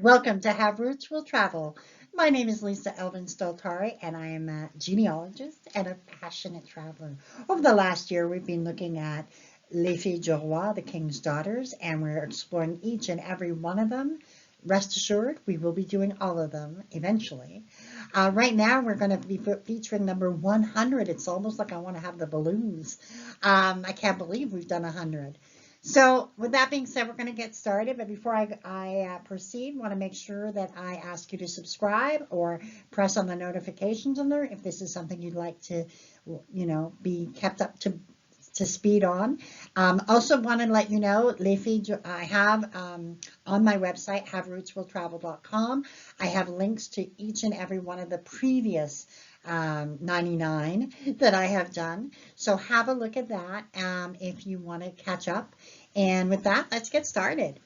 Welcome to Have Roots Will Travel. My name is Lisa Elvin Stoltari, and I am a genealogist and a passionate traveler. Over the last year, we've been looking at Les Filles du Roi, the King's Daughters, and we're exploring each and every one of them. Rest assured, we will be doing all of them eventually. Right now, we're going to be featuring number 100. It's almost like I want to have the balloons. I can't believe we've done 100. So with that being said, we're going to get started. But before I proceed, want to make sure that I ask you to subscribe or press on the notifications alert if this is something you'd like to, be kept up to speed on. Also want to let you know, Les Filles, I have on my website, haverootswilltravel.com, I have links to each and every one of the previous 99 that I have done. So have a look at that if you want to catch up. And with that, let's get started.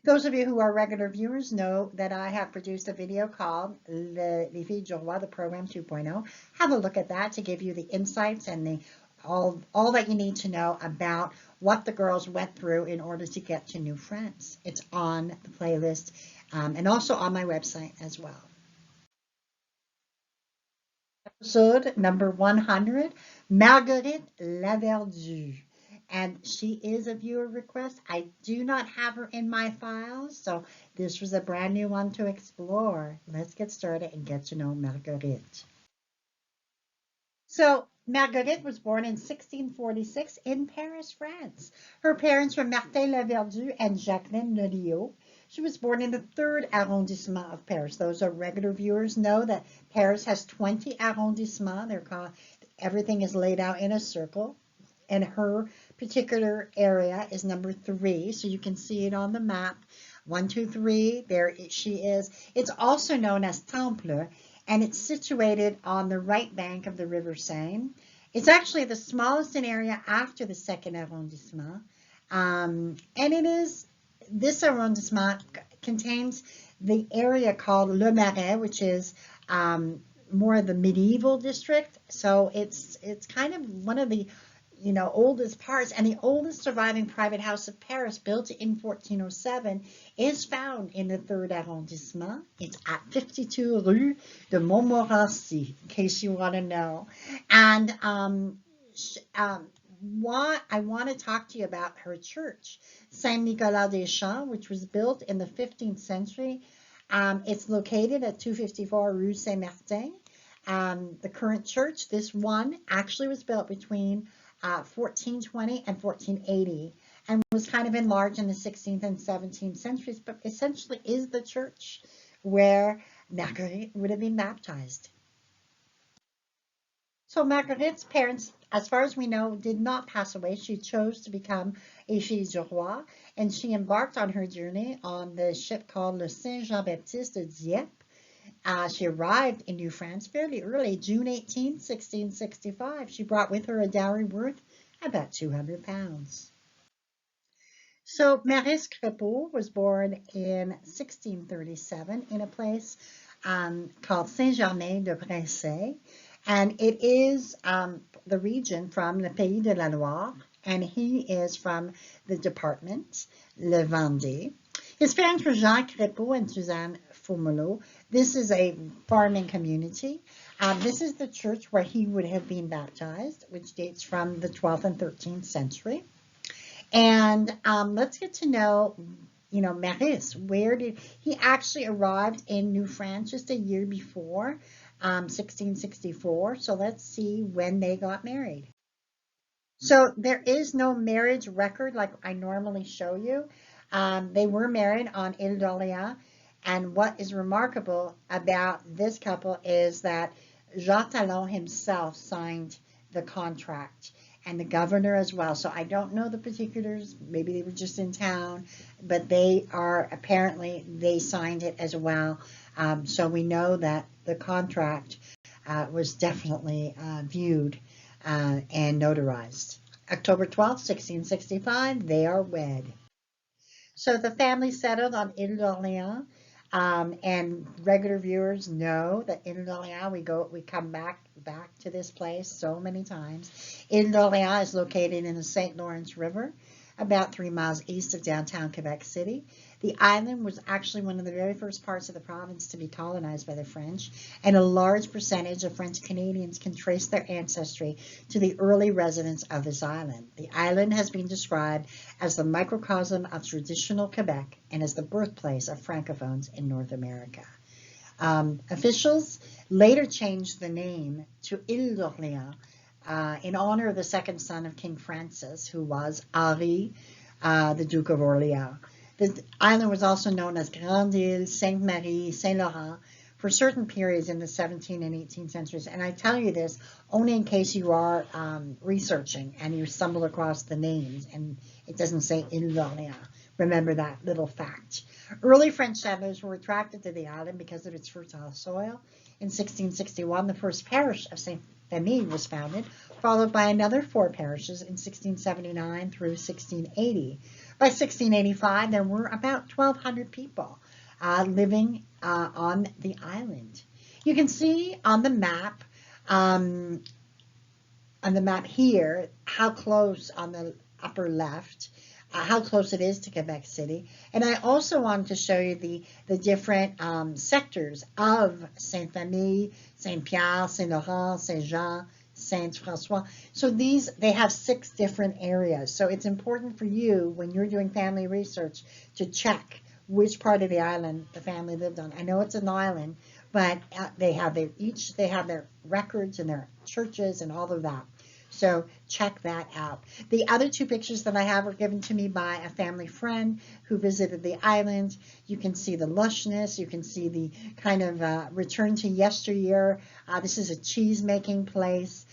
Those of you who are regular viewers know that I have produced a video called Les Filles du Roi, the Program 2.0. Have a look at that to give you the insights and all that you need to know about what the girls went through in order to get to New France. It's on the playlist and also on my website as well. Episode number 100, Marguerite Laverdue. And she is a viewer request. I do not have her in my files, so this was a brand new one to explore. Let's get started and get to know Marguerite. So Marguerite was born in 1646 in Paris, France. Her parents were Martin Laverdue and Jacqueline Lelio. She was born in the third arrondissement of Paris. Those are regular viewers know that Paris has 20 arrondissements. They're called, everything is laid out in a circle. And her particular area is number 3. So you can see it on the map. 1, 2, 3. There she is. It's also known as Temple, and it's situated on the right bank of the River Seine. It's actually the smallest in area after the second arrondissement. And it is, this arrondissement contains the area called Le Marais, which is more of the medieval district. So it's kind of one of the oldest parts, and the oldest surviving private house of Paris, built in 1407, is found in the third arrondissement. It's at 52 Rue de Montmorency, in case you want to know. And what I want to talk to you about her church, Saint Nicolas des Champs, which was built in the 15th century. It's located at 254 Rue Saint Martin. The current church, this one, actually was built between 1420 and 1480 and was kind of enlarged in the 16th and 17th centuries, but essentially is the church where Marguerite would have been baptized. So Marguerite's parents, as far as we know, did not pass away. She chose to become a fille du roi, and she embarked on her journey on the ship called Le Saint Jean-Baptiste de Dieppe. She arrived in New France fairly early, June 18, 1665. She brought with her a dowry worth about 200 pounds. So Marie Crépeau was born in 1637 in a place called Saint-Germain-de-Pressay, and it is the region from Le Pays de la Loire, and he is from the department, Le Vendée. His parents were Jean Crépeau and Suzanne Fourmelot. This is a farming community. This is the church where he would have been baptized, which dates from the 12th and 13th century. And let's get to know, Maris. Where did he actually arrived in New France just a year before, 1664. So let's see when they got married. So there is no marriage record like I normally show you. They were married on Ile d'Orléans, and what is remarkable about this couple is that Jean Talon himself signed the contract, and the governor as well. So I don't know the particulars. Maybe they were just in town, but they signed it as well. So we know that the contract was definitely viewed and notarized. October 12th, 1665, they are wed. So the family settled on Ile d'Orléans, and regular viewers know that Ile d'Orléans, we come back to this place so many times. Ile d'Orléans is located in the St. Lawrence River. about 3 miles east of downtown Quebec City. The island was actually one of the very first parts of the province to be colonized by the French, and a large percentage of French Canadians can trace their ancestry to the early residents of this island. The island has been described as the microcosm of traditional Quebec and as the birthplace of Francophones in North America. Officials later changed the name to Ile d'Orléans in honor of the second son of King Francis, who was Henri, the Duke of Orleans. The island was also known as Grande Île, Sainte Marie, Saint Laurent for certain periods in the 17th and 18th centuries. And I tell you this only in case you are researching and you stumble across the names and it doesn't say Ile d'Orléans. Remember that little fact. Early French settlers were attracted to the island because of its fertile soil. In 1661, the first parish of Saint Famille was founded, followed by another 4 parishes in 1679 through 1680. By 1685, there were about 1,200 people living on the island. You can see on the map here how close on the upper left, how close it is to Quebec City. And I also wanted to show you the different sectors of Saint-Famille, Saint-Pierre, Saint-Laurent, Saint-Jean, Saint-François. So they have 6 different areas. So it's important for you when you're doing family research to check which part of the island the family lived on. I know it's an island, but they have their records and their churches and all of that. So check that out. The other 2 pictures that I have were given to me by a family friend who visited the island. You can see the lushness. You can see the kind of return to yesteryear. This is a cheese making place.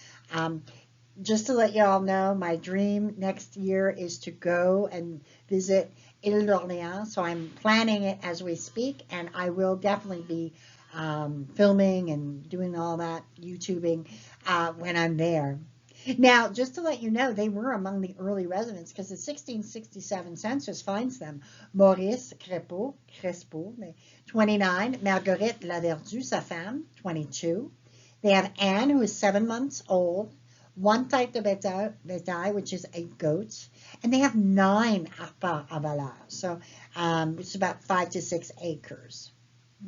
Just to let you all know, my dream next year is to go and visit Ile d'Orléans. So I'm planning it as we speak, and I will definitely be filming and doing all that YouTubing when I'm there. Now, just to let you know, they were among the early residents because the 1667 census finds them. Maurice Crespo, 29. Marguerite Laverdue, sa femme, 22. They have Anne, who is 7 months old. 1 type de bétail, which is a goat. And they have 9 arpents à valeur. So it's about 5 to 6 acres.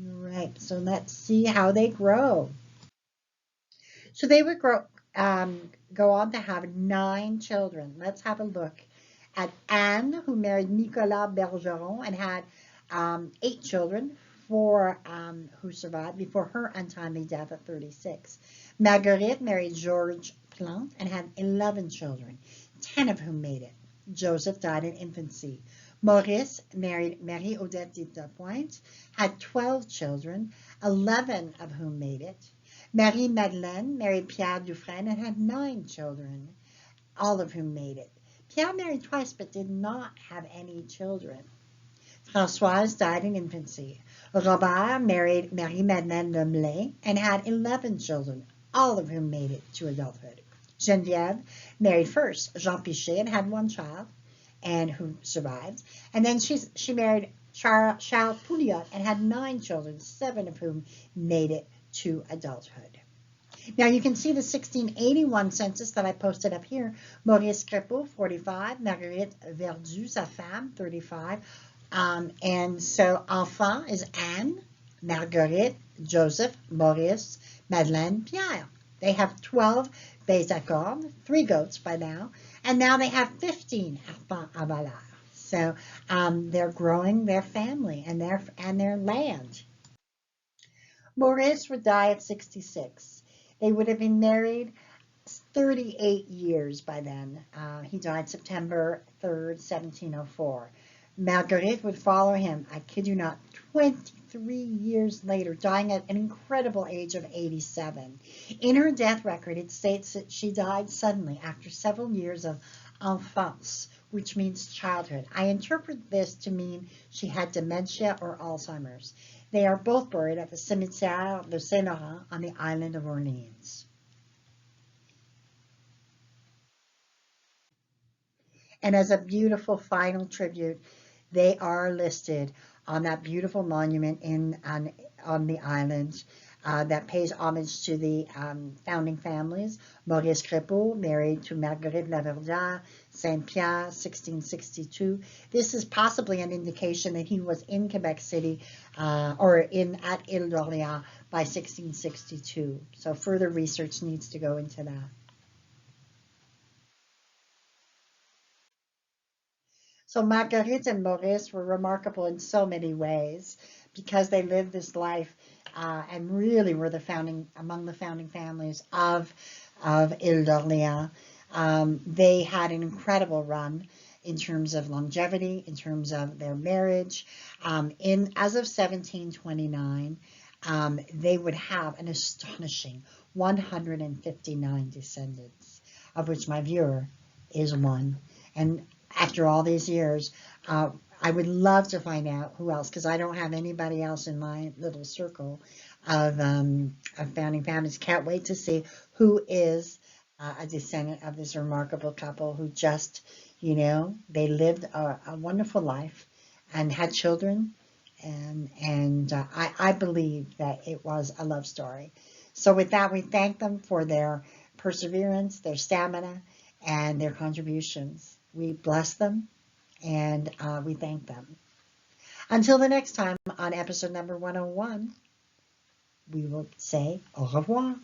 All right, so let's see how they grow. So they would go on to have 9 children. Let's have a look at Anne, who married Nicolas Bergeron and had 8 children, 4 who survived before her untimely death at 36. Marguerite married Georges Plante and had 11 children, 10 of whom made it. Joseph died in infancy. Maurice married Marie-Odette de Pointe, had 12 children, 11 of whom made it. Marie-Madeleine married Pierre Dufresne and had 9 children, all of whom made it. Pierre married twice but did not have any children. Françoise died in infancy. Robert married Marie-Madeleine Lemelin and had 11 children, all of whom made it to adulthood. Geneviève married first Jean Pichet and had 1 child, and who survived. And then she married Charles Pouliot and had 9 children, 7 of whom made it to adulthood. Now you can see the 1681 census that I posted up here. Maurice Crépeau, 45. Marguerite Verdue, sa femme, 35. And so enfant is Anne, Marguerite, Joseph, Maurice, Madeleine, Pierre. They have 12 bêtes à cornes, 3 goats by now, and now they have 15 arpents à valeur. So they're growing their family and their land. Maurice would die at 66. They would have been married 38 years by then. He died September 3rd, 1704. Marguerite would follow him, I kid you not, 23 years later, dying at an incredible age of 87. In her death record, it states that she died suddenly after several years of enfance, which means childhood. I interpret this to mean she had dementia or Alzheimer's. They are both buried at the Cimetière de Saint-Laurent on the island of Orleans. And as a beautiful final tribute, they are listed on that beautiful monument on the island that pays homage to the founding families. Maurice Crépeau, married to Marguerite Laverdure, Saint-Pierre, 1662. This is possibly an indication that he was in Quebec City or at Ile d'Orléans by 1662. So further research needs to go into that. So Marguerite and Maurice were remarkable in so many ways because they lived this life and really were among the founding families of Ile d'Orléans. They had an incredible run in terms of longevity, in terms of their marriage. As of 1729, they would have an astonishing 159 descendants, of which my viewer is one. And after all these years, I would love to find out who else, because I don't have anybody else in my little circle of founding families. Can't wait to see who is a descendant of this remarkable couple who just, they lived a wonderful life and had children. And I believe that it was a love story. So with that, we thank them for their perseverance, their stamina, and their contributions. We bless them and we thank them. Until the next time on episode number 101, we will say au revoir.